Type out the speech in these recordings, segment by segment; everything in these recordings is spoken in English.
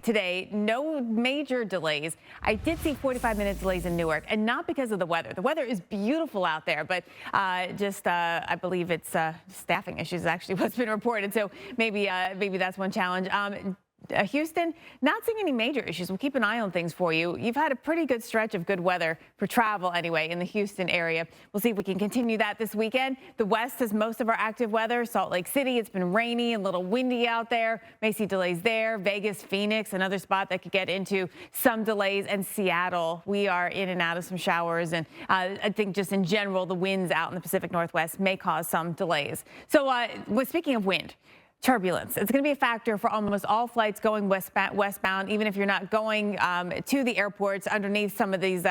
today. No major delays. I did see 45-minute delays in Newark, and not because of the weather. The weather is beautiful out there, but I believe it's staffing issues, actually, what's been reported. So maybe that's one challenge. Houston, not seeing any major issues. We'll keep an eye on things for you. You've had a pretty good stretch of good weather for travel anyway in the Houston area. We'll see if we can continue that this weekend. The West has most of our active weather. Salt Lake City, it's been rainy and a little windy out there. May see delays there. Vegas, Phoenix, another spot that could get into some delays. And Seattle, we are in and out of some showers. And I think just in general, the winds out in the Pacific Northwest may cause some delays. So speaking of wind, turbulence. It's going to be a factor for almost all flights going westbound, even if you're not going to the airports underneath some of these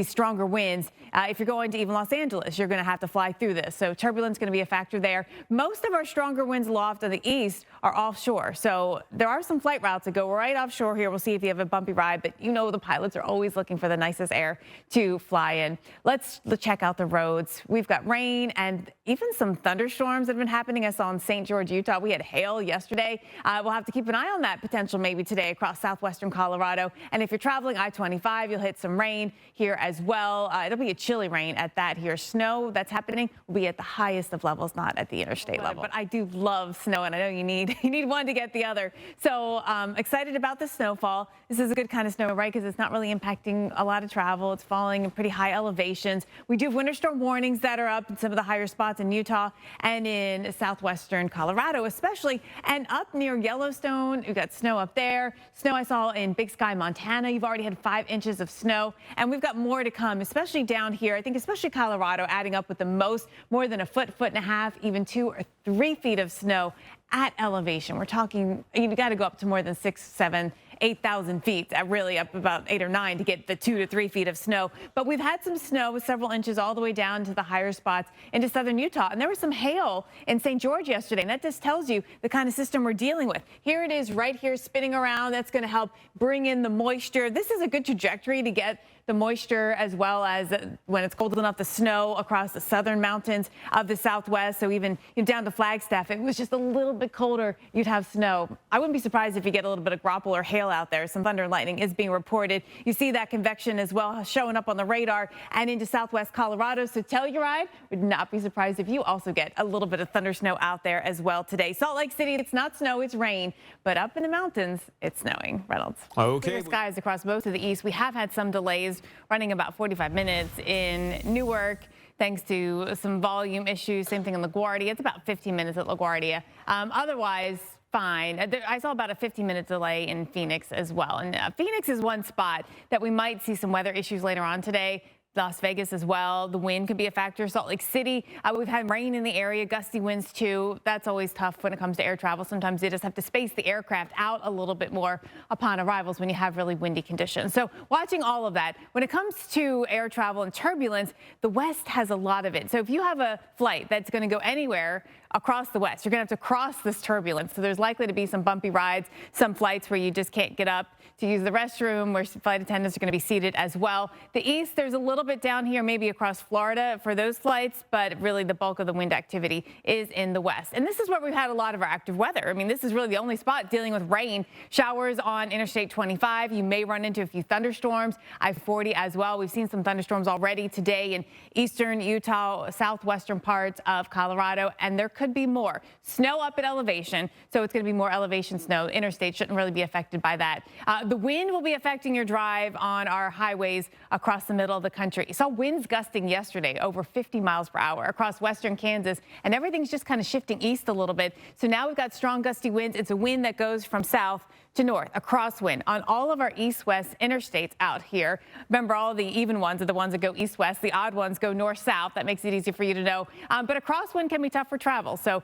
stronger winds. If you're going to even Los Angeles, you're going to have to fly through this. So turbulence is going to be a factor there. Most of our stronger winds aloft to the east are offshore. So there are some flight routes that go right offshore here. We'll see if you have a bumpy ride, but you know the pilots are always looking for the nicest air to fly in. Let's check out the roads. We've got rain and even some thunderstorms that have been happening. I saw in St. George, Utah, we had hail yesterday. We'll have to keep an eye on that potential maybe today across southwestern Colorado. And if you're traveling I-25, you'll hit some rain here as well. It'll be a chilly rain at that here. Snow that's happening will be at the highest of levels, not at the interstate level. But I do love snow, and I know you need one to get the other. So excited about the snowfall. This is a good kind of snow, right? Because it's not really impacting a lot of travel. It's falling in pretty high elevations. We do have winter storm warnings that are up in some of the higher spots in Utah and in southwestern Colorado, especially, and up near Yellowstone. We've got snow up there. Snow I saw in Big Sky, Montana. You've already had 5 inches of snow, and we've got more to come, especially down here. I think especially Colorado adding up with the most, more than a foot, foot and a half, even 2 or 3 feet of snow at elevation. We're talking, you've got to go up to more than 6, 7, 8,000 feet, really up about 8 or 9 to get the 2 to 3 feet of snow. But we've had some snow with several inches all the way down to the higher spots into southern Utah. And there was some hail in St. George yesterday. And that just tells you the kind of system we're dealing with. Here it is right here spinning around. That's going to help bring in the moisture. This is a good trajectory to get the moisture, as well as when it's cold enough, the snow across the southern mountains of the Southwest. So even down to Flagstaff, it was just a little bit colder, you'd have snow. I wouldn't be surprised if you get a little bit of graupel or hail out there. Some thunder and lightning is being reported. You see that convection as well showing up on the radar and into southwest Colorado. So Telluride, would not be surprised if you also get a little bit of thunder snow out there as well today. Salt Lake City, it's not snow, it's rain, but up in the mountains, it's snowing. Reynolds. Okay. Clear skies across most of the east. We have had some delays running about 45 minutes in Newark, thanks to some volume issues. Same thing in LaGuardia. It's about 15 minutes at LaGuardia. Otherwise, fine. I saw about a 15-minute delay in Phoenix as well. And Phoenix is one spot that we might see some weather issues later on today. Las Vegas as well. The wind could be a factor. Salt Lake City, we've had rain in the area, gusty winds too. That's always tough when it comes to air travel. Sometimes you just have to space the aircraft out a little bit more upon arrivals when you have really windy conditions. So watching all of that. When it comes to air travel and turbulence, the West has a lot of it. So if you have a flight that's going to go anywhere across the West, you're going to have to cross this turbulence. So there's likely to be some bumpy rides, some flights where you just can't get up to use the restroom, where flight attendants are going to be seated as well. The East, there's a little bit down here, maybe across Florida for those flights, but really the bulk of the wind activity is in the West. And this is where we've had a lot of our active weather. I mean, this is really the only spot dealing with rain. Showers on Interstate 25. You may run into a few thunderstorms. I-40 as well. We've seen some thunderstorms already today in eastern Utah, southwestern parts of Colorado, and there could be more. Snow up at elevation, so it's going to be more elevation snow. Interstate shouldn't really be affected by that. The wind will be affecting your drive on our highways across the middle of the country. You saw winds gusting yesterday over 50 miles per hour across western Kansas, and everything's just kind of shifting east a little bit. So now we've got strong gusty winds. It's a wind that goes from south to north, a crosswind on all of our east-west interstates out here. Remember, all of the even ones are the ones that go east-west. The odd ones go north-south. That makes it easy for you to know. But a crosswind can be tough for travel. So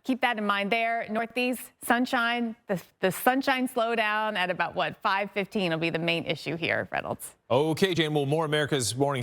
keep that in mind there. Northeast, sunshine. The sunshine slowdown at about, 5:15 will be the main issue here, Reynolds. Okay, Jane. Well, more America's Morning.